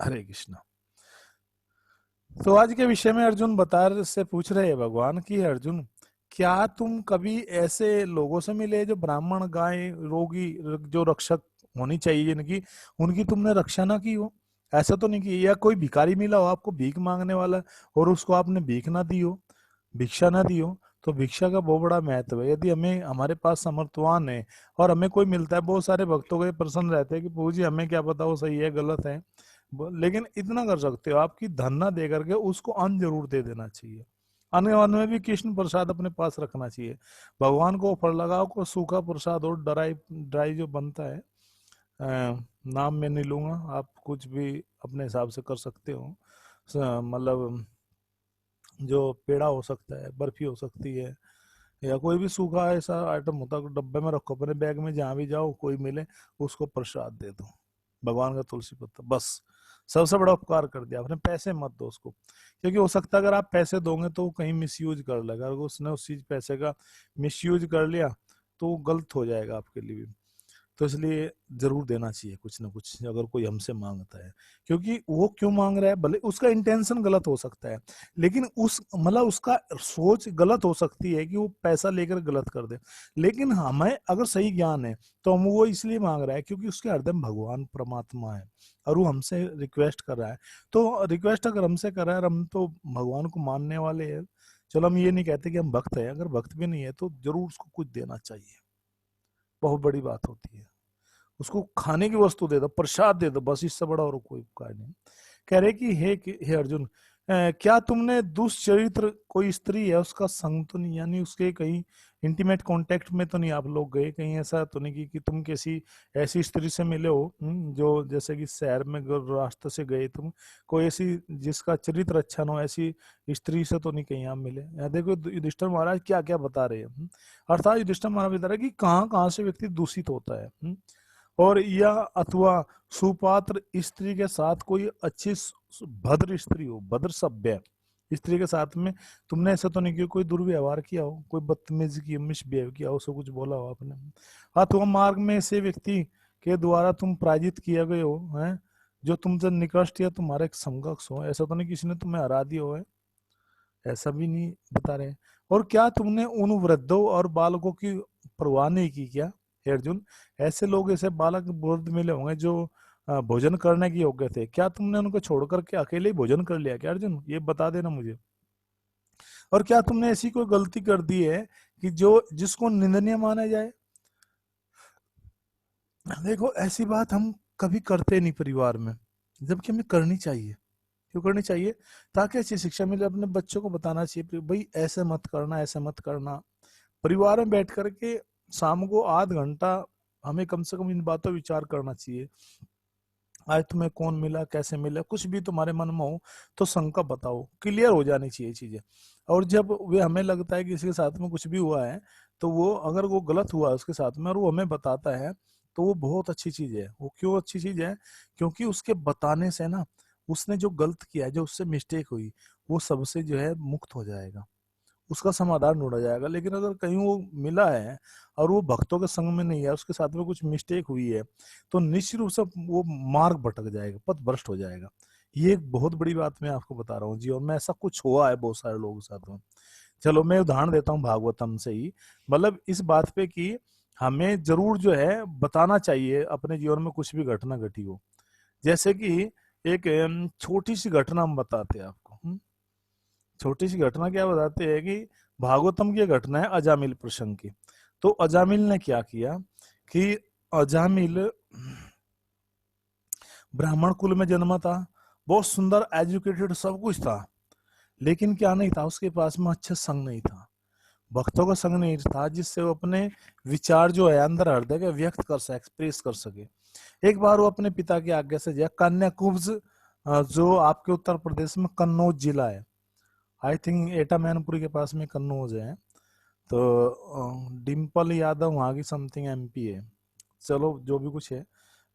हरे कृष्ण। तो आज के विषय में अर्जुन बता से पूछ रहे हैं भगवान की, अर्जुन क्या तुम कभी ऐसे लोगों से मिले जो ब्राह्मण, गाय, रोगी, जो रक्षक होनी चाहिए जिनकी, उनकी तुमने रक्षा ना की हो? ऐसा तो नहीं कि, या कोई भिखारी मिला हो आपको भीख मांगने वाला और उसको आपने भीख ना दी हो, भिक्षा ना दी हो? तो भिक्षा का बहुत बड़ा महत्व है। यदि हमें, हमारे पास समर्थवान है और हमें कोई मिलता है, बहुत सारे भक्तों के प्रश्न रहते हैं कि प्रभु जी हमें क्या पता वो सही है गलत है, लेकिन इतना कर सकते हो आपकी धन ना दे करके उसको अन्न जरूर दे देना चाहिए। अन्न में भी कृष्ण प्रसाद अपने पास रखना चाहिए। भगवान को ऑफर लगाओ को सूखा प्रसाद और ड्राई ड्राई जो बनता है, नाम मैं नहीं लूंगा, आप कुछ भी अपने हिसाब से कर सकते हो। मतलब जो पेड़ा हो सकता है, बर्फी हो सकती है, या कोई भी सूखा ऐसा आइटम होता है, डब्बे में रखो अपने बैग में, जहां भी जाओ कोई मिले उसको प्रसाद दे दो, भगवान का तुलसी पत्ता, बस सबसे बड़ा उपकार कर दिया आपने। पैसे मत दो उसको, क्योंकि हो सकता है अगर आप पैसे दोगे तो वो कहीं मिसयूज कर लेगा, अगर उसने उस चीज पैसे का मिसयूज कर लिया तो वो गलत हो जाएगा आपके लिए भी। तो इसलिए जरूर देना चाहिए कुछ ना कुछ अगर कोई हमसे मांगता है, क्योंकि वो क्यों मांग रहा है, भले उसका इंटेंशन गलत हो सकता है, लेकिन उस मतलब उसका सोच गलत हो सकती है कि वो पैसा लेकर गलत कर दे, लेकिन हमें अगर सही ज्ञान है तो हम वो इसलिए मांग रहा है क्योंकि उसके हृदय में भगवान परमात्मा है और वो हमसे रिक्वेस्ट कर रहा है। तो रिक्वेस्ट अगर हमसे कर रहा है और हम तो भगवान को मानने वाले हैं, चलो हम ये नहीं कहते कि हम भक्त हैं, अगर भक्त भी नहीं है तो जरूर उसको कुछ देना चाहिए, बहुत बड़ी बात होती है। उसको खाने की वस्तु दे दो, प्रसाद दे दो, बस इससे बड़ा और कोई उपकार नहीं। कह रहे कि हे अर्जुन, क्या तुमने दुष्चरित्र कोई स्त्री है उसका संग तो नहीं, यानी उसके कहीं इंटीमेट कांटेक्ट में तो नहीं आप लोग गए, कहीं ऐसा तो नहीं कि तुम किसी ऐसी स्त्री से मिले हो, जो जैसे कि शहर में रास्ते से गए तुम, कोई ऐसी जिसका चरित्र अच्छा ना हो, ऐसी स्त्री से तो नहीं कहीं आप मिले? यहाँ देखो युधिष्ठिर महाराज क्या क्या बता रहे हैं। अर्थात युधिष्ठिर महाराज बता रहे हैं कि कहाँ कहाँ से व्यक्ति दूषित होता है, और या अथवा सुपात्र स्त्री के साथ कोई अच्छी भद्र स्त्री हो, भद्र सभ्य स्त्री के साथ में तुमने ऐसा तो नहीं किया कोई दुर्व्यवहार किया हो, कोई बदतमीजी की, मिसबिहेव किया हो, उसको कुछ बोला हो आपने, अथवा मार्ग में ऐसे व्यक्ति के द्वारा तुम पराजित किए गए हो, हैं, जो तुमसे निकृष्ट या तुम्हारे समकक्ष हो, ऐसा तो नहीं किसी ने तुम्हें हरा दिया हो है, ऐसा भी नहीं बता रहे। और क्या तुमने उन वृद्धों और बालकों की परवाह नहीं की क्या, हे अर्जुन? ऐसे लोग, ऐसे बालक वृद्ध मिले होंगे जो भोजन करने के योग्य थे, क्या तुमने उनको छोड़ करके अकेले ही भोजन कर लिया क्या अर्जुन? ये बता देना मुझे। और क्या तुमने ऐसी कोई गलती कर दी है कि जो जिसको निंदनीय माना जाए? देखो ऐसी बात हम कभी करते नहीं परिवार में, जबकि हमें करनी चाहिए। क्यों करनी चाहिए? ताकि अच्छी शिक्षा मिले, अपने बच्चों को बताना चाहिए भाई ऐसे मत करना, ऐसे मत करना। परिवार में बैठ करके शाम को आध घंटा हमें कम से कम इन बातों विचार करना चाहिए। आज तुम्हें कौन मिला, कैसे मिला, कुछ भी तुम्हारे मन में हो तो शंका बताओ, क्लियर हो जानी चाहिए चीजें। और जब वे हमें लगता है कि किसी के साथ में कुछ भी हुआ है, तो वो अगर वो गलत हुआ है उसके साथ में और वो हमें बताता है, तो वो बहुत अच्छी चीज है। वो क्यों अच्छी चीज है? क्योंकि उसके बताने से ना उसने जो गलत किया है, जो उससे मिस्टेक हुई, वो सबसे जो है मुक्त हो जाएगा, उसका समाधान ढूंढा जाएगा। लेकिन अगर कहीं वो मिला है और वो भक्तों के संग में नहीं है, उसके साथ में कुछ मिस्टेक हुई है, तो निश्चित रूप से वो मार्ग भटक जाएगा, पथ भ्रष्ट हो जाएगा। ये एक बहुत बड़ी बात मैं आपको बता रहा हूँ जी, और मैं ऐसा कुछ हुआ है बहुत सारे लोगों के साथ में। चलो मैं उदाहरण देता हूँ भागवतम से ही, मतलब इस बात पे कि हमें जरूर जो है बताना चाहिए अपने जीवन में कुछ भी घटना घटी हो। जैसे कि एक छोटी सी घटना हम बताते हैं आपको। छोटी सी घटना क्या बताते हैं कि भागवतम की घटना है अजामिल प्रसंग की। तो अजामिल ने क्या किया कि अजामिल ब्राह्मण कुल में जन्मा था, बहुत सुंदर एजुकेटेड सब कुछ था, लेकिन क्या नहीं था, उसके पास में अच्छा संग नहीं था, भक्तों का संग नहीं था जिससे वो अपने विचार जो है अंदर हृदय के व्यक्त कर सके, एक्सप्रेस कर सके। एक बार वो अपने पिता की आज्ञा से गया कन्याकुब्ज, जो आपके उत्तर प्रदेश में कन्नौज जिला है, आई थिंक एटा मैनपुरी के पास में कन्नौज है। तो डिम्पल यादव वहाँ की समथिंग एमपी है, चलो जो भी कुछ है,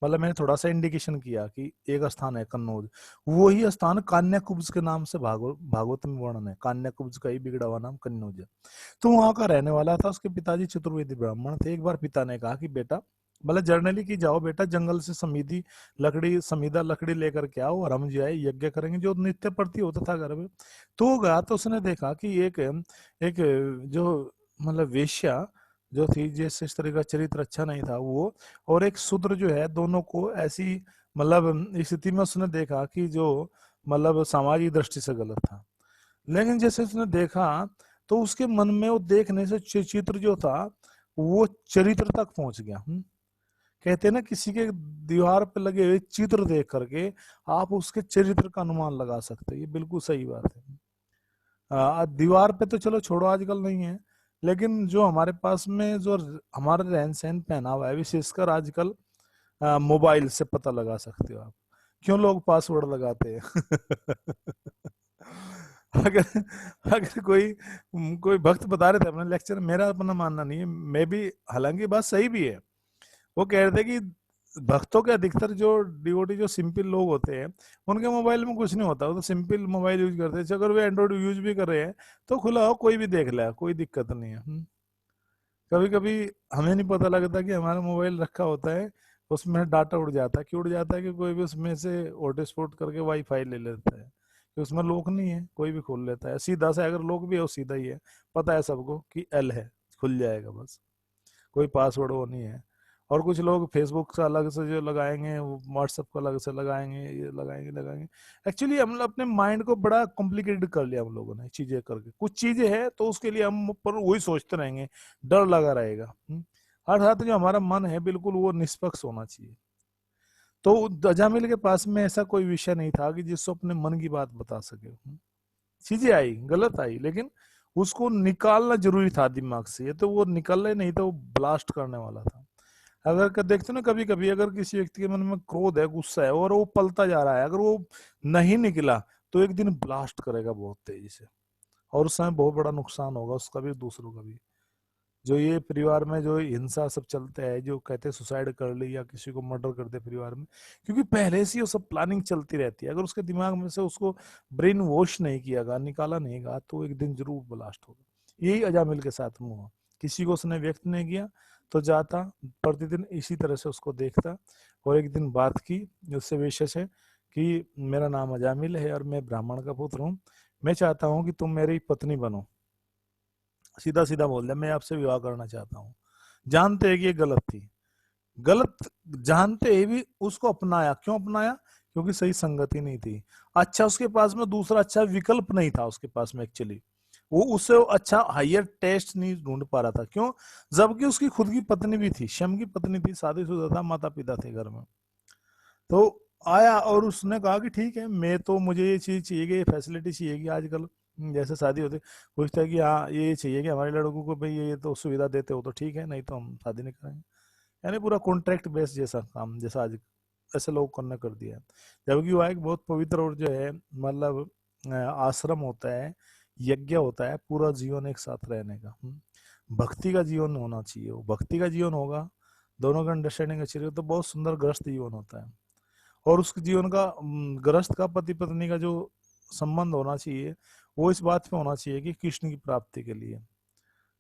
मतलब मैंने थोड़ा सा इंडिकेशन किया कि एक स्थान है कन्नौज, वही स्थान कान्याकुब्ज के नाम से भागवत में वर्णन है, कान्याकुब्ज का ही बिगड़ा हुआ नाम कन्नौज है। तो वहां का रहने वाला था, उसके पिताजी चतुर्वेदी ब्राह्मण थे। एक बार पिता ने कहा कि बेटा मतलब जर्नली की जाओ बेटा, जंगल से समीदा लकड़ी लेकर के आओ और हम जो है यज्ञ करेंगे, जो नित्य प्रति होता था घर में। तो गया तो उसने देखा कि एक जो मतलब वेश्या जो थी, जिस स्त्री का चरित्र अच्छा नहीं था वो, और एक शूद्र जो है, दोनों को ऐसी मतलब स्थिति में उसने देखा कि जो मतलब सामाजिक दृष्टि से गलत था। लेकिन जैसे उसने देखा तो उसके मन में वो देखने से चित्र जो था वो चरित्र तक पहुंच गया। कहते हैं ना, किसी के दीवार पे लगे हुए चित्र देख करके आप उसके चरित्र का अनुमान लगा सकते हैं, ये बिल्कुल सही बात है। दीवार पे तो चलो छोड़ो, आजकल नहीं है, लेकिन जो हमारे पास में जो हमारा रहन सहन पहनावा है, विशेषकर आजकल मोबाइल से पता लगा सकते हो आप क्यों लोग पासवर्ड लगाते हैं। अगर अगर कोई भक्त बता रहे थे अपने लेक्चर, मेरा अपना मानना नहीं है, मैं भी, हालांकि बात सही भी है, वो कह रहे थे कि भक्तों के अधिकतर जो डिवोटी, जो सिंपल लोग होते हैं, उनके मोबाइल में कुछ नहीं होता, वो तो सिंपल मोबाइल यूज करते हैं। अगर वे एंड्रॉइड यूज भी कर रहे हैं तो खुला हो, कोई भी देख ले, कोई दिक्कत नहीं है। कभी कभी हमें नहीं पता लगता कि हमारा मोबाइल रखा होता है, उसमें डाटा उड़ जाता है। क्यों उड़ जाता है? कि कोई भी उसमें से हॉटस्पॉट करके वाईफाई ले लेता है, कि उसमें लॉक नहीं है, कोई भी खोल लेता है सीधा से। अगर लॉक भी है वो सीधा ही है, पता है सबको कि एल है, खुल जाएगा बस, कोई पासवर्ड वो नहीं है। और कुछ लोग फेसबुक का अलग से जो लगाएंगे, व्हाट्सएप का अलग से लगाएंगे, ये लगाएंगे। एक्चुअली हम लोग अपने माइंड को बड़ा कॉम्प्लिकेटेड कर लिया हम लोगों ने चीजें करके। कुछ चीजें हैं तो उसके लिए हम पर वही सोचते रहेंगे, डर लगा रहेगा। अर्थात जो हमारा मन है बिल्कुल वो निष्पक्ष होना चाहिए। तो अजामिल के पास में ऐसा कोई विषय नहीं था कि जिसको अपने मन की बात बता सके। चीजें आई, गलत आई, लेकिन उसको निकालना जरूरी था दिमाग से, ये तो वो निकल नहीं तो वो ब्लास्ट करने वाला था। अगर देखते हो ना, कभी कभी अगर किसी व्यक्ति के मन में क्रोध है, गुस्सा है, और वो पलता जा रहा है, अगर वो नहीं निकला तो एक दिन ब्लास्ट करेगा बहुत तेजी से, और उस समय बहुत बड़ा नुकसान होगा उसका भी, दूसरों का भी। जो ये परिवार में जो हिंसा सब चलते हैं, जो कहते हैं सुसाइड कर ली या किसी को मर्डर कर दे परिवार में, क्योंकि पहले से ही वो सब प्लानिंग चलती रहती है। अगर उसके दिमाग में से उसको ब्रेन वॉश नहीं किया गया, निकाला नहीं गया, तो एक दिन जरूर ब्लास्ट होगा। यही अजामिल के साथ में हुआ। किसी को उसने व्यक्त नहीं किया तो जाता प्रतिदिन इसी तरह से उसको देखता, और एक दिन बात की उससे विशेष है कि मेरा नाम अजामिल है और मैं ब्राह्मण का पुत्र हूँ, मैं चाहता हूँ कि तुम मेरी पत्नी बनो। सीधा सीधा बोल दिया, मैं आपसे विवाह करना चाहता हूँ। जानते हैं कि ये गलत थी, गलत जानते ही भी उसको अपनाया। क्यों अपनाया? क्योंकि सही संगति नहीं थी। अच्छा, उसके पास में दूसरा अच्छा विकल्प नहीं था उसके पास में एक्चुअली। वो उससे अच्छा हायर टेस्ट नहीं ढूंढ पा रहा था। क्यों? जबकि उसकी खुद की पत्नी भी थी, शम की पत्नी थी, शादीशुदा था, माता पिता थे घर में। तो आया और उसने कहा कि ठीक है, मैं तो, मुझे ये चीज चाहिए, ये फैसिलिटी चाहिए कि आजकल जैसे शादी होती, पूछता है कि हाँ ये चाहिए कि हमारे लड़कों को भाई ये तो सुविधा देते हो तो ठीक है, नहीं तो हम शादी नहीं करेंगे। यानी पूरा कॉन्ट्रैक्ट बेस जैसा काम, जैसा आज ऐसे लोग करने कर दिया है। जबकि वह एक बहुत पवित्र और जो है मतलब आश्रम होता है, यज्ञ होता है, पूरा जीवन एक साथ रहने का। भक्ति का जीवन होना चाहिए, वो भक्ति का जीवन होगा, दोनों का अंडरस्टैंडिंग अच्छी रहे तो बहुत सुंदर गृहस्थ जीवन होता है। और उसके जीवन का गृहस्थ का पति पत्नी का जो संबंध होना चाहिए, वो इस बात पे होना चाहिए कि कृष्ण की प्राप्ति के लिए,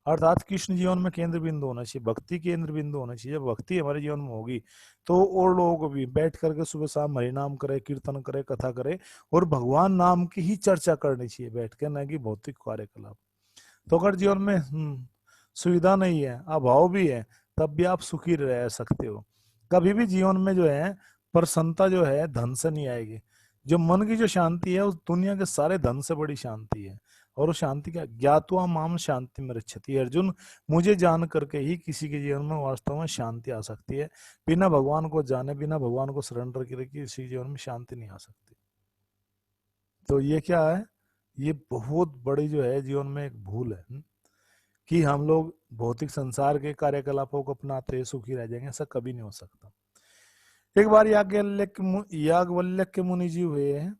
अर्थात कृष्ण जीवन में केंद्र बिंदु होना चाहिए, भक्ति केंद्र बिंदु होना चाहिए। जब भक्ति हमारे जीवन में होगी तो और लोगों को भी बैठ करके सुबह शाम हरि नाम करे, कीर्तन करे, कथा करे, और भगवान नाम की ही चर्चा करनी चाहिए बैठ के, न कि भौतिक कार्यकलाप। तो अगर जीवन में सुविधा नहीं है, अभाव भी है, तब भी आप सुखी रह सकते हो। कभी भी जीवन में जो है प्रसन्नता जो है धन से नहीं आएगी। जो मन की जो शांति है, उस दुनिया के सारे धन से बड़ी शांति है। और उस शांति का ज्ञात्वा माम शांति में रक्षति, अर्जुन, मुझे जान करके ही किसी के जीवन में वास्तव में शांति आ सकती है। बिना भगवान को जाने, बिना भगवान को सरेंडर करे किसी के जीवन में शांति नहीं आ सकती। तो ये क्या है? ये बहुत बड़ी जो है जीवन में एक भूल है, कि हम लोग भौतिक संसार के कार्यकलापों को अपनाते सुखी रह जाएंगे। ऐसा कभी नहीं हो सकता। एक बार याज्ञवल्क्य के मुनि जी हुए हैं,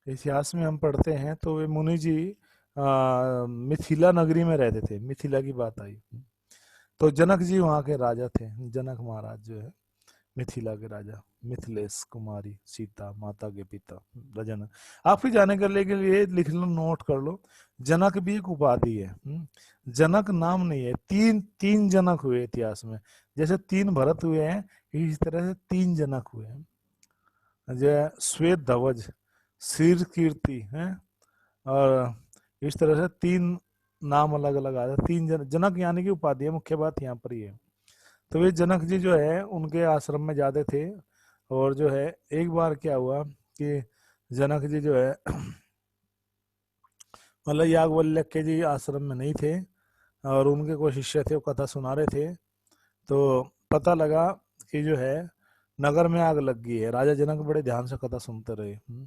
इतिहास में हम पढ़ते हैं, तो वे मुनि जी मिथिला नगरी में रहते थे। मिथिला की बात आई तो जनक जी वहाँ के राजा थे। जनक महाराज जो है मिथिला के राजा, मिथिलेश कुमारी सीता माता के पिता जनक। आप भी जाने कर के लिए लिख लो, नोट कर लो, जनक भी एक उपाधि है। जनक नाम नहीं है, तीन तीन जनक हुए इतिहास में। जैसे 3 भरत हुए हैं, इसी तरह से 3 जनक हुए हैं, जो श्वेत ध्वज, शीर कीर्ति है, और इस तरह से 3 नाम अलग अलग आते हैं। 3 जनक यानी कि उपाधि है, मुख्य बात यहाँ पर ही है। तो वे जनक जी जो है उनके आश्रम में जाते थे, और जो है एक बार क्या हुआ कि जनक जी जो है मतलब याज्ञवल्क्य जी आश्रम में नहीं थे, और उनके कोई शिष्य थे, वो कथा सुना रहे थे। तो पता लगा कि जो है नगर में आग लग गई है। राजा जनक बड़े ध्यान से कथा सुनते रहे।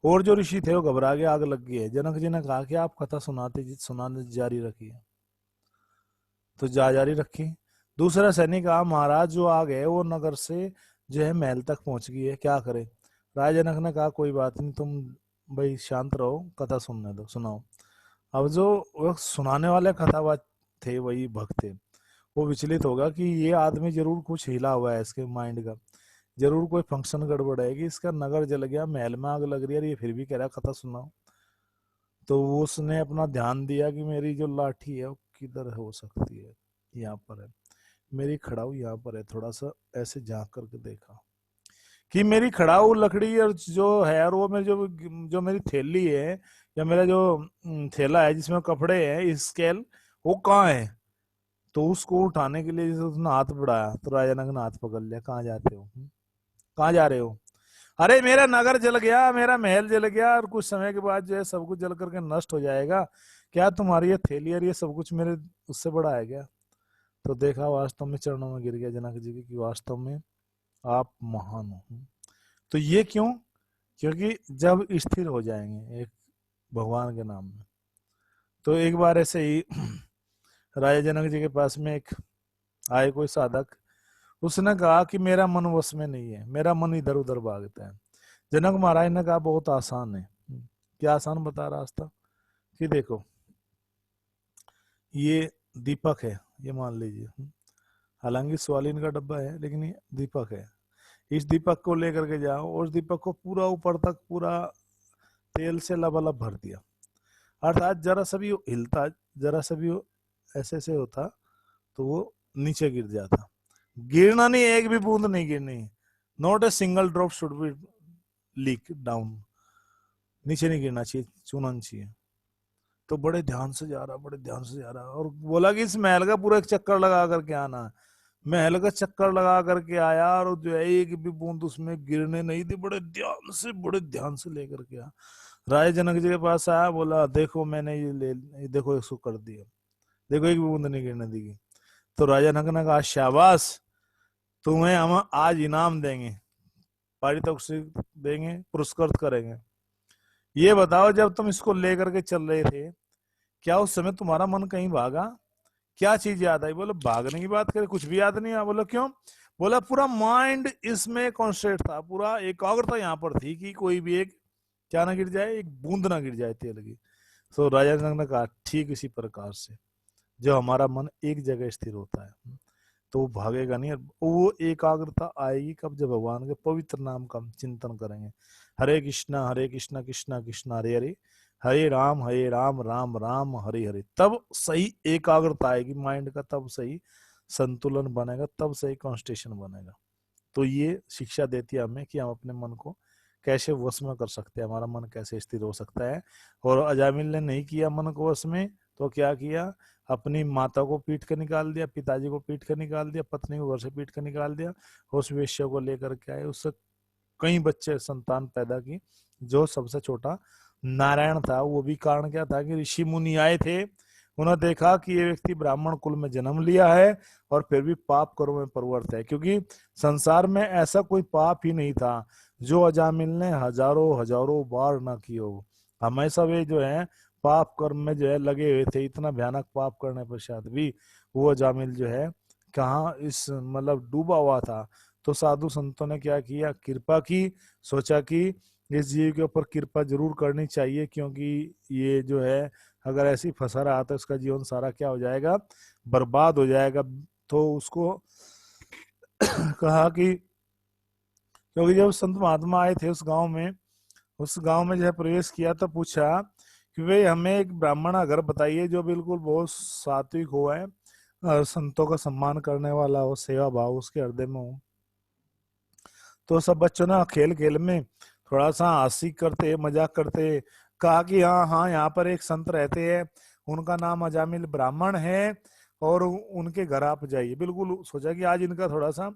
और जो ऋषि थे वो घबरा के, आग लग गई है। जनक जी ने कहा कि आप कथा सुनाने जारी रखिए, तो जारी रखी। दूसरा सैनिक कहा, महाराज जो आग है वो नगर से जो है महल तक पहुंच गई है, क्या करे। राजा जनक ने कहा कोई बात नहीं, तुम भाई शांत रहो, कथा सुनने दो, सुनाओ। अब जो वो सुनाने वाले कथावाच थे, वही भक्त थे, वो विचलित होगा कि ये आदमी जरूर कुछ हिला हुआ है इसके माइंड का, जरूर कोई फंक्शन गड़बड़ है कि इसका नगर जल गया, महल में आग लग रही है, और ये फिर भी कह रहा कथा सुनाओ। तो उसने अपना ध्यान दिया कि मेरी जो लाठी है वो किधर हो सकती है, यहाँ पर है, मेरी खड़ाऊ यहाँ पर है। थोड़ा सा ऐसे झांक करके देखा कि मेरी खड़ाऊ लकड़ी और जो है, और वो मेरी जो जो मेरी थैली है, या मेरा जो थैला है जिसमें कपड़े हैं, स्केल, वो कहाँ है। तो उसको उठाने के लिए जैसे उसने हाथ बढ़ाया, तो राजा ने हाथ पकड़ लिया, कहाँ जाते हो, कहाँ जा रहे हो। अरे मेरा नगर जल गया, मेरा महल जल गया, और कुछ समय के बाद जो है सब कुछ जल करके नष्ट हो जाएगा, क्या तुम्हारी ये थैली और ये सब कुछ मेरे उससे बड़ा है क्या। तो देखा, वास्तव में चरणों में गिर गया जनक जी की, कि वास्तव में आप महान हो। तो ये क्यों, क्योंकि जब स्थिर हो जाएंगे एक भगवान के नाम में। तो एक बार ऐसे ही राजा जनक जी के पास में एक आए कोई साधक, उसने कहा कि मेरा मन वश में नहीं है, मेरा मन इधर उधर भागता है। जनक महाराज ने कहा बहुत आसान है। क्या आसान, बता रास्ता, कि देखो ये दीपक है, ये मान लीजिए, हालांकि स्वालीन का डब्बा है, लेकिन ये दीपक है। इस दीपक को लेकर के जाओ, और उस दीपक को पूरा ऊपर तक पूरा तेल से लबालब भर दिया, अर्थात जरा सा भी वो हिलता, जरा सा भी वो ऐसे ऐसे होता, तो वो नीचे गिर जाता। गिरना नहीं, एक भी बूंद नहीं गिरनी, not a single drop should be leak down, नीचे नहीं गिरना चाहिए, चूना नहीं चाहिए। तो बड़े ध्यान से जा रहा, बड़े ध्यान से जा रहा, और बोला कि इस महल का पूरा एक चक्कर लगा करके आना। महल का चक्कर लगा करके आया, और जो है एक भी बूंद उसमें गिरने नहीं थी, बड़े ध्यान से, बड़े ध्यान से लेकर के आया। राजा जनक जी के पास आया, बोला देखो मैंने ये देखो इसको कर दिया, देखो एक भी बूंद नहीं गिरने दी। तो राजा जनक ने कहा शाबाश, तुम्हें हम आज इनाम देंगे, पारितोषिक देंगे, पुरस्कृत करेंगे। ये बताओ, जब तुम इसको लेकर के चल रहे थे, क्या उस समय तुम्हारा मन कहीं भागा, क्या चीज याद आई। बोलो भागने की बात करें, कुछ भी याद नहीं आया। बोलो क्यों। बोला पूरा माइंड इसमें कॉन्सेंट्रेट था, पूरा एकाग्रता यहाँ पर थी कि कोई भी एक क्या ना गिर जाए, एक बूंद ना गिर जाए तेल की। तो राजा जनक ने कहा ठीक इसी प्रकार से जो हमारा मन एक जगह स्थिर होता है, तो वो भागेगा नहीं। वो एकाग्रता आएगी कब, जब भगवान के पवित्र नाम का हम चिंतन करेंगे। हरे कृष्णा कृष्णा कृष्णा हरे हरे, हरे राम राम राम हरे हरे। तब सही एकाग्रता आएगी माइंड का, तब सही संतुलन बनेगा, तब सही कॉन्स्टेशन बनेगा। तो ये शिक्षा देती है हमें कि हम अपने मन को कैसे वश में कर सकते हैं, हमारा मन कैसे स्थिर हो सकता है। और अजामिल ने नहीं किया मन को वश में, तो क्या किया, अपनी माता को पीट कर निकाल दिया, पिताजी को पीट कर निकाल दिया, पत्नी को घर से पीट कर निकाल दिया, उस वेश्या को लेकर के आए, उससे कई बच्चे संतान पैदा की। जो सबसे छोटा नारायण था, वो भी कारण क्या था कि ऋषि मुनि आए थे, उन्होंने देखा कि ये व्यक्ति ब्राह्मण कुल में जन्म लिया है और फिर भी पाप कर्म में प्रवृत्त है, क्योंकि संसार में ऐसा कोई पाप ही नहीं था जो अजामिल ने हजारों हजारों बार ना की हो। हमेशा वे जो है पाप कर्म में जो है लगे हुए थे, इतना भयानक पाप करने पश्चात भी वो अजामिल जो है कहाँ इस मतलब डूबा हुआ था। तो साधु संतों ने क्या किया, कृपा की, सोचा कि इस जीव के ऊपर कृपा जरूर करनी चाहिए, क्योंकि ये जो है अगर ऐसी फंसा रहा तो इसका जीवन सारा क्या हो जाएगा, बर्बाद हो जाएगा। तो उसको कहा कि, क्योंकि जब संत महात्मा आए थे उस गांव में जो है प्रवेश किया, तो पूछा कि भाई हमें एक ब्राह्मण का घर बताइए जो बिल्कुल बहुत सात्विक हुआ है, और संतों का सम्मान करने वाला हो, सेवा भाव उसके हृदय में हो। तो सब बच्चों ने खेल खेल में थोड़ा सा हंसी करते मजाक करते कहा कि हाँ हाँ, यहाँ पर एक संत रहते हैं, उनका नाम अजामिल ब्राह्मण है, और उनके घर आप जाइए। बिल्कुल सोचा कि आज इनका थोड़ा सा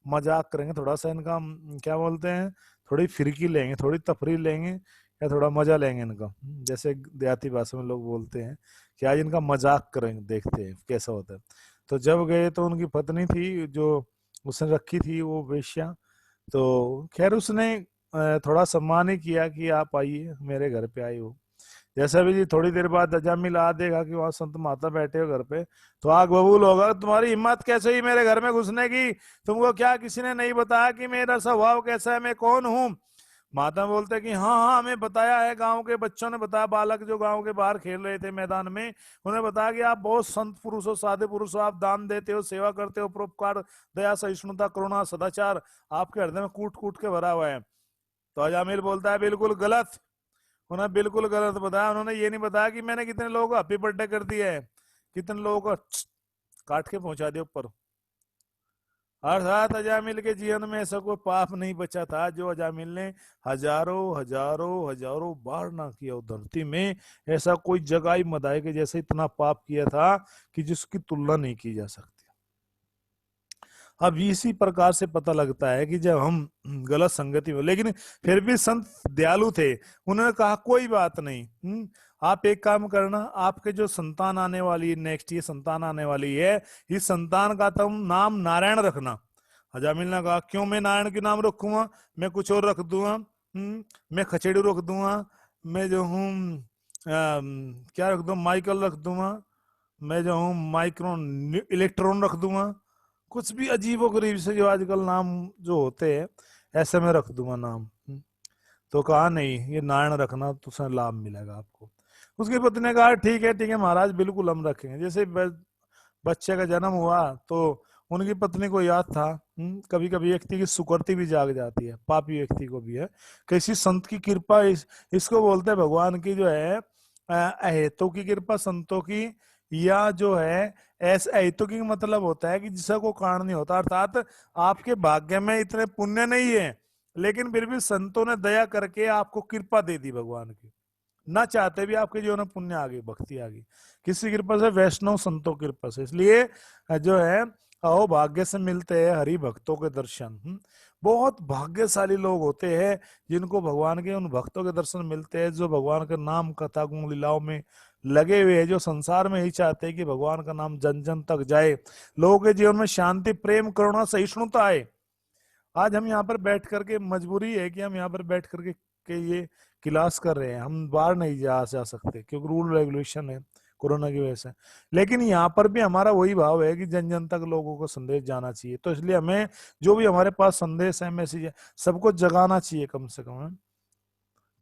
मजाक करेंगे, थोड़ा सा इनका क्या बोलते हैं, थोड़ी फिरकी लेंगे, थोड़ी तफरी लेंगे, या थोड़ा मजा लेंगे इनका। जैसे देहाती भाषा में लोग बोलते हैं कि आज इनका मजाक करेंगे, देखते हैं कैसा होता है। तो जब गए तो उनकी पत्नी थी जो उसने रखी थी, वो वेश्या। तो खैर उसने थोड़ा सम्मान ही किया कि आप आइए, मेरे घर पे आए हो। जैसा भी जी थोड़ी देर बाद अजामिल आ देगा कि वहां संत माता बैठे हो घर पे, तो आग बबूल होगा, तुम्हारी हिम्मत कैसे हुई मेरे घर में घुसने की? तुमको क्या किसी ने नहीं बताया कि मेरा स्वभाव कैसा है, मैं कौन हूँ? माता बोलते हैं कि हाँ हाँ, हमें बताया है, गांव के बच्चों ने बताया, बालक जो गांव के बाहर खेल रहे थे मैदान में, उन्हें बताया कि आप बहुत संत पुरुष हो, साधे पुरुष हो, आप दान देते हो, सेवा करते हो, परोपकार, दया, सहिष्णुता, करुणा, सदाचार आपके हृदय में कूट कूट के भरा हुआ है। तो अजामिल बोलता है बिल्कुल गलत। उन्हें बिल्कुल गलत बताया। उन्होंने ये नहीं बताया कि मैंने कितने लोगों को हैप्पी बर्थडे कर दिया है, कितने लोगों को काट के पहुंचा दिया ऊपर। अर्थात अजामिल के जीवन में ऐसा कोई पाप नहीं बचा था जो अजामिल ने हजारों हजारों हजारों बार ना किया हो धरती में। ऐसा कोई जगाई मदाई के जैसे इतना पाप किया था कि जिसकी तुलना नहीं की जा सकती। अब इसी प्रकार से पता लगता है कि जब हम गलत संगति में, लेकिन फिर भी संत दयालु थे। उन्होंने कहा कोई बात नहीं, आप एक काम करना, आपके जो संतान आने वाली है, नेक्स्ट ये संतान आने वाली है, इस संतान का तुम नाम नारायण रखना। हजामिल ने कहा क्यों मैं नारायण के नाम रखूंगा, मैं कुछ और रख दूंगा, मैं खचेड़ी रख दूंगा, मैं जो हूँ क्या रख दूंगा, माइकल रख दूंगा, मैं जो हूँ माइक्रोन इलेक्ट्रॉन रख दूंगा, कुछ भी अजीबो गरीब से जो आजकल नाम जो होते हैं ऐसे में रख दूंगा नाम। तो कहा नहीं, ये नारायण रखना तो उसमें लाभ मिलेगा आपको। उसकी पत्नी ने कहा ठीक है महाराज, बिल्कुल हम रखेंगे। जैसे बच्चे का जन्म हुआ तो उनकी पत्नी को याद था, कभी कभी व्यक्ति की सुकृति भी जाग जाती है, पापी व्यक्ति को भी है, किसी संत की कृपा, इसको बोलते हैं भगवान की जो है अहेतु की कृपा, संतों की, या जो है ऐसे अहेतु की मतलब होता है कि जिसका कोई कारण नहीं होता, अर्थात आपके भाग्य में इतने पुण्य नहीं है, लेकिन फिर भी संतों ने दया करके आपको कृपा दे दी भगवान की, ना चाहते भी आपके जीवन में पुण्य आ गई, भक्ति आ गई, किसी कृपा से, वैष्णव संतों की कृपा से। इसलिए जो है अहो भाग्य से मिलते हैं हरि भक्तों के दर्शन। बहुत भाग्यशाली लोग होते हैं जिनको भगवान के उन भक्तों के दर्शन मिलते हैं, जो भगवान के नाम कथा गुण लीलाओं में लगे हुए हैं, जो संसार में ही चाहते हैं कि भगवान का नाम जन जन तक जाए, लोगों के जीवन में शांति, प्रेम, करुणा, सहिष्णुता आए। आज हम यहाँ पर बैठ करके, मजबूरी है कि हम यहाँ पर बैठ करके ये क्लास कर रहे हैं, हम बाहर नहीं जा सकते क्योंकि रूल रेगुलेशन है कोरोना की वजह से। लेकिन यहाँ पर भी हमारा वही भाव है कि जन जन तक लोगों को संदेश जाना चाहिए, तो इसलिए हमें जो भी हमारे पास संदेश है, मैसेज है, सबको जगाना चाहिए कम से कम,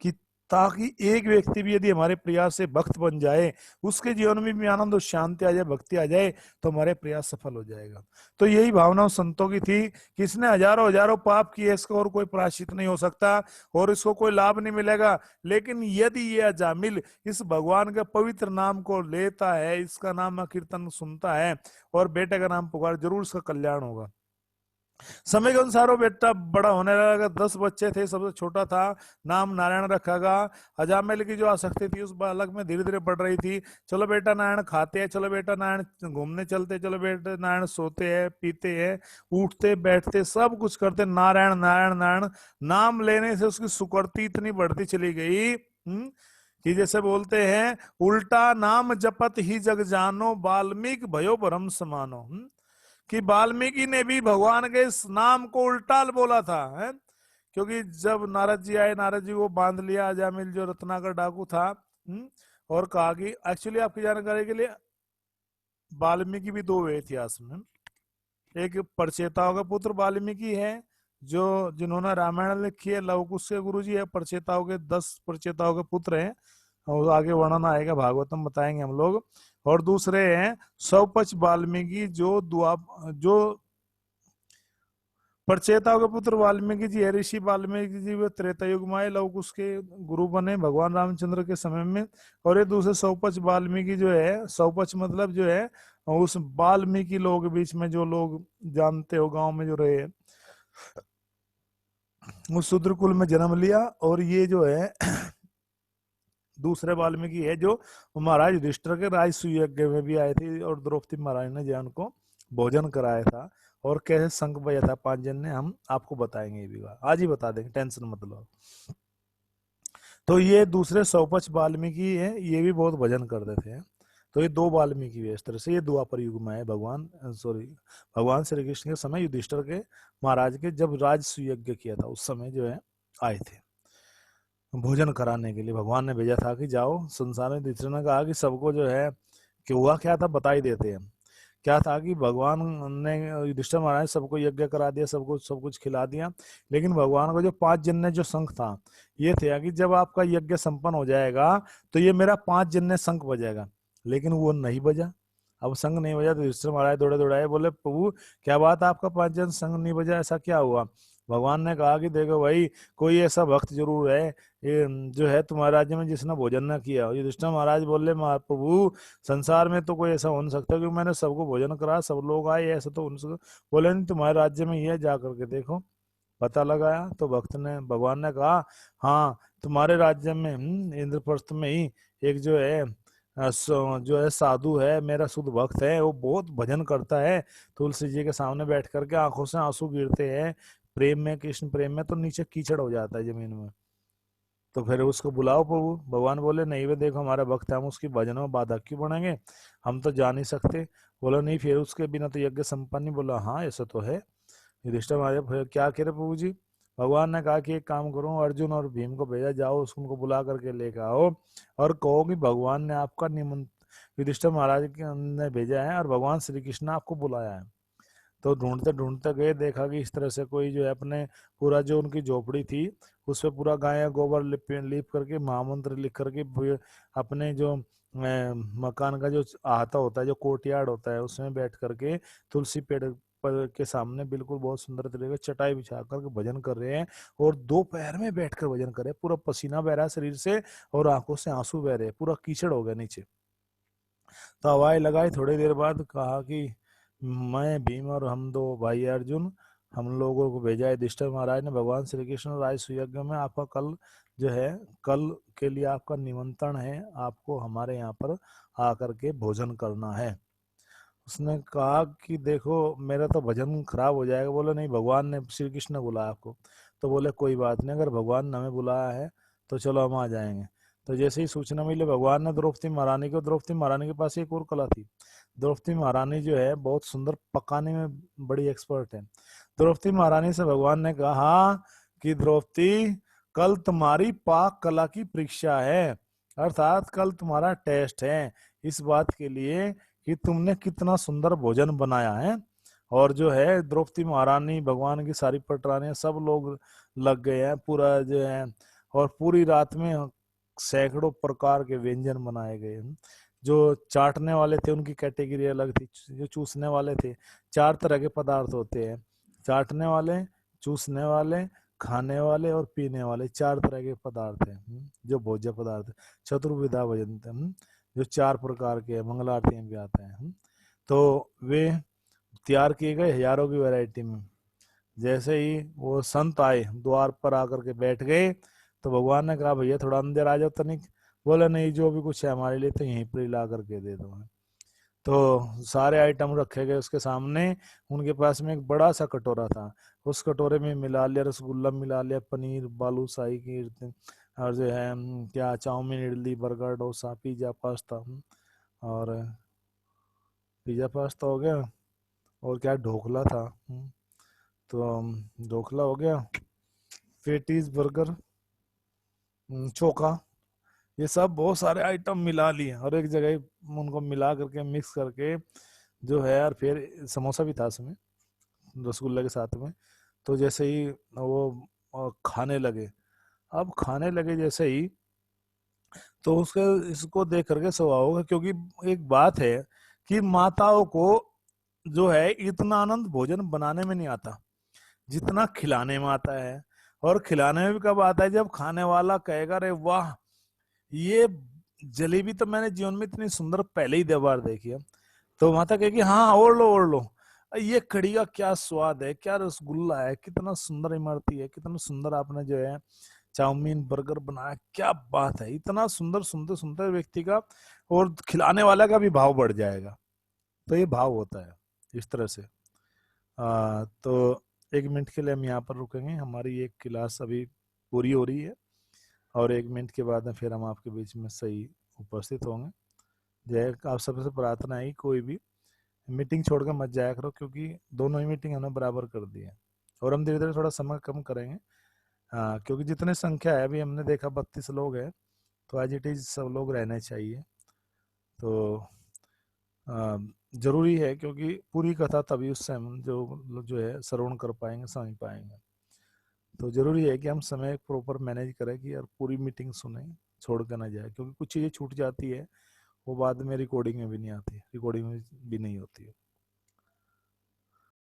कि ताकि एक व्यक्ति भी यदि हमारे प्रयास से भक्त बन जाए, उसके जीवन में भी आनंद और शांति आ जाए, भक्ति आ जाए, तो हमारे प्रयास सफल हो जाएगा। तो यही भावना संतों की थी कि इसने हजारों हजारों पाप किए, इसका और कोई प्रायश्चित नहीं हो सकता और इसको कोई लाभ नहीं मिलेगा, लेकिन यदि ये अजामिल इस भगवान के पवित्र नाम को लेता है, इसका नाम कीर्तन सुनता है और बेटे का नाम पुकार, जरूर इसका कल्याण होगा। समय के अनुसार वो बेटा बड़ा होने लगा, 10 बच्चे थे, सबसे छोटा था, नाम नारायण रखा गया। अजामिल की जो आसक्ति थी उस बालक में धीरे धीरे बढ़ रही थी। चलो बेटा नारायण खाते हैं, चलो बेटा नारायण घूमने चलते, चलो बेटा नारायण सोते हैं, पीते हैं, उठते बैठते, सब कुछ करते नारायण नारायण नारायण। नाम लेने से उसकी सुकृति इतनी बढ़ती चली गई कि जैसे बोलते हैं, उल्टा नाम जपत ही जग जानो, वाल्मीकि भयो भरम समानो। कि वाल्मीकि ने भी भगवान के इस नाम को उल्टा बोला था, है? क्योंकि जब नारद जी आए, नारद जी को बांध लिया अजामिल जो रत्नाकर डाकू था, और कहा कि एक्चुअली आपकी जानकारी के लिए वाल्मीकि भी दो हुए इतिहास में। एक परचेताओं का पुत्र वाल्मीकि है, जो जिन्होंने रामायण लिखी है, लवकुश के गुरु जी है, परचेताओं के 10 परचेताओं के पुत्र हैं, और आगे वर्णन आएगा, भागवतम बताएंगे हम लोग। और दूसरे हैं सौपच वाल्मीकि, जो परचेताओं के पुत्र वाल्मीकि जी है, ऋषि वाल्मीकि जी वे त्रेता युग में आए, लोग उसके गुरु बने भगवान रामचंद्र के समय में। और ये दूसरे सौपच वाल्मीकि जो है, सौपच मतलब जो है और उस वाल्मीकि लोग के बीच में जो लोग जानते हो गांव में जो रहे, उस शूद्र कुल में जन्म लिया। और ये जो है दूसरे वाल्मीकि है जो महाराज युधिष्ठिर के राजसूय यज्ञ में भी आए थे, और द्रौपदी महाराज ने जो उनको भोजन कराया था और कैसे संग बजा था 5 जन ने, हम आपको बताएंगे, ये भी आज ही बता देंगे, टेंशन मत लो। तो ये दूसरे सौपच वाल्मीकि है, ये भी बहुत भजन करते थे। तो ये 2 वाल्मीकि है इस तरह से। ये द्वापर युग में है, भगवान श्री कृष्ण के समय युधिष्ठिर के महाराज के जब राजसूय यज्ञ किया था उस समय जो है आए थे भोजन कराने के लिए। भगवान ने भेजा था कि जाओ संसार में। युधिष्ठिर ने कहा कि सबको जो है कि हुआ क्या था बताई देते हैं। क्या था कि भगवान ने, युधिष्ठिर महाराज ने सबको यज्ञ करा दिया, सबको सब कुछ खिला दिया, लेकिन भगवान को जो 5 जन ने जो शंख था, ये थे कि जब आपका यज्ञ संपन्न हो जाएगा तो ये मेरा 5 जन ने शंख बजेगा, लेकिन वो नहीं बजा। अब शंख नहीं बजा तो युधिष्ठिर महाराज दौड़े दौड़ाए, बोले प्रभु क्या बात है, आपका 5 जन शंख नहीं बजा, ऐसा क्या हुआ। भगवान ने कहा कि देखो भाई, कोई ऐसा भक्त जरूर है ये जो है तुम्हारे राज्य में जिसने भोजन न किया। युधिष्ठिर महाराज बोले प्रभु संसार में तो कोई ऐसा हो नहीं सकता कि मैंने सबको भोजन करा सब लोग आए, ऐसा तो उनसे। बोले नहीं, तुम्हारे राज्य में ये जा करके देखो। पता लगाया तो भक्त ने, भगवान ने कहा हाँ तुम्हारे राज्य में इंद्रप्रस्थ में ही एक जो है जो है साधु है, मेरा शुद्ध भक्त है, वो बहुत भजन करता है, तुलसी जी के सामने बैठ करके आंखों से आंसू गिरते हैं प्रेम में, कृष्ण प्रेम में, तो नीचे कीचड़ हो जाता है जमीन में। तो फिर उसको बुलाओ प्रभु। भगवान बोले नहीं, वे देखो हमारा भक्त है, हम उसकी भजन में बाधा क्यों बनेंगे, हम तो जा नहीं सकते। बोला नहीं, फिर उसके बिना तो यज्ञ संपन्न नहीं। बोला हाँ ऐसा तो है। युधिष्ठिर महाराज फिर क्या करे प्रभु जी। भगवान ने कहा कि एक काम करो, अर्जुन और भीम को भेजा जाओ, उसको उनको बुला करके लेकर आओ और कहो कि भगवान ने आपका निमंत्रण, युधिष्ठिर महाराज ने भेजा है और भगवान श्री कृष्ण ने आपको बुलाया है। तो ढूंढते ढूंढते गए, देखा कि इस तरह से कोई जो है अपने पूरा जो उनकी झोपड़ी थी उस पर पूरा गाय गोबर लीप करके महामंत्र लिख करके अपने जो मकान का जो आहता होता है, जो कोर्टयार्ड होता है, उसमें बैठ करके तुलसी पेड़ पर के सामने बिल्कुल बहुत सुंदर तरीके से चटाई बिछा करके भजन कर रहे हैं। और दोपहर में बैठकर भजन कर रहे हैं, पूरा पसीना बह रहा है शरीर से और आंखों से आंसू बह रहे हैं, पूरा कीचड़ हो गया नीचे। तो हवाएं लगाई, थोड़ी देर बाद कहा कि मैं भीम और हम 2 भाई अर्जुन, हम लोगों को भेजा है युधिष्ठिर महाराज ने भगवान श्री कृष्ण राज सुयज्ञ में, आपका कल जो है कल के लिए आपका निमंत्रण है, आपको हमारे यहाँ पर आकर के भोजन करना है। उसने कहा कि देखो मेरा तो भजन खराब हो जाएगा। बोले नहीं, भगवान ने, श्री कृष्ण ने बुलाया आपको। तो बोले कोई बात नहीं, अगर भगवान ने हमें बुलाया है तो चलो हम आ जाएंगे। तो जैसे ही सूचना मिली भगवान ने द्रौपदी महारानी को, द्रौपदी महारानी के पास एक और कला थी। द्रौपदी महारानी जो है बहुत सुंदर पकाने में बड़ी एक्सपर्ट है। द्रौपदी महारानी से भगवान ने कहा कि द्रौपदी कल तुम्हारी पाक कला की परीक्षा है, अर्थात कल तुम्हारा टेस्ट है इस बात के लिए कि तुमने कितना सुंदर भोजन बनाया है। और जो है द्रौपदी महारानी, भगवान की सारी पटरानियां, सब लोग लग गए हैं पूरा जो है। और पूरी रात में सैकड़ों प्रकार के व्यंजन बनाए गए। जो चाटने वाले थे उनकी कैटेगरी अलग थी, जो चूसने वाले थे, 4 तरह के पदार्थ होते हैं, चाटने वाले, चूसने वाले, खाने वाले और पीने वाले, 4 तरह के पदार्थ हैं जो भोज्य पदार्थ। चतुर्विधा भोजन जो 4 प्रकार के मंगल आरती में भी आते हैं। तो वे तैयार किए गए हजारों की वैरायटी में। जैसे ही वो संत आए, द्वार पर आकर के बैठ गए, तो भगवान ने कहा भैया थोड़ा अंदर आ जाओ तनिक। बोला नहीं, जो भी कुछ है हमारे लिए तो यहीं पर ही ला करके दे दो। तो सारे आइटम रखे गए उसके सामने। उनके पास में एक बड़ा सा कटोरा था, उस कटोरे में मिला लिया रसगुल्ला, मिला लिया पनीर, बालूशाही की, और जो है क्या chow mein, idli, burger, dosa, pizza, pasta, और पिज्जा पास्ता हो गया, और क्या ढोकला था, तो ढोकला हो गया, पेटीज, बर्गर, चोखा, ये सब बहुत सारे आइटम मिला लिए और एक जगह उनको मिला करके मिक्स करके जो है यार, फिर समोसा भी था उसमें रसगुल्ला के साथ में। तो जैसे ही वो खाने लगे, अब खाने लगे जैसे ही, तो उसके इसको देख करके स्वभाव होगा, क्योंकि एक बात है कि माताओं को जो है इतना आनंद भोजन बनाने में नहीं आता जितना खिलाने में आता है। और खिलाने में भी कब आता है, जब खाने वाला कहेगा अरे वाह, ये जलेबी तो मैंने जीवन में इतनी सुंदर पहले ही 2 बार देखी है, तो माता कहे कि हाँ ओढ़ लो ओढ़ लो। ये कढ़ी का क्या स्वाद है, क्या रसगुल्ला है, कितना सुंदर इमरती है, कितना सुंदर आपने जो है चाउमीन बर्गर बनाया, क्या बात है। इतना सुंदर सुंदर सुंदर व्यक्ति का और खिलाने वाला का भी भाव बढ़ जाएगा। तो ये भाव होता है इस तरह से। तो 1 मिनट के लिए हम यहाँ पर रुकेंगे, हमारी एक क्लास अभी पूरी हो रही है और 1 मिनट के बाद में फिर हम आपके बीच में सही उपस्थित होंगे। जय, आप सबसे प्रार्थना है कि कोई भी मीटिंग छोड़कर मत जाया करो, क्योंकि दोनों ही मीटिंग हमने बराबर कर दी है और हम धीरे धीरे थोड़ा समय कम करेंगे। हाँ, क्योंकि जितने संख्या है अभी हमने देखा 32 लोग हैं, तो एज इट इज सब लोग रहने चाहिए। तो जरूरी है, क्योंकि पूरी कथा तभी उससे हम जो है श्रवण कर पाएंगे, समझ पाएंगे। तो जरूरी है कि हम समय प्रॉपर मैनेज करें कि यार पूरी मीटिंग सुने, छोड़ कर ना जाए, क्योंकि कुछ चीज़ें छूट जाती है वो बाद में रिकॉर्डिंग में भी नहीं आती, रिकॉर्डिंग में भी नहीं होती है।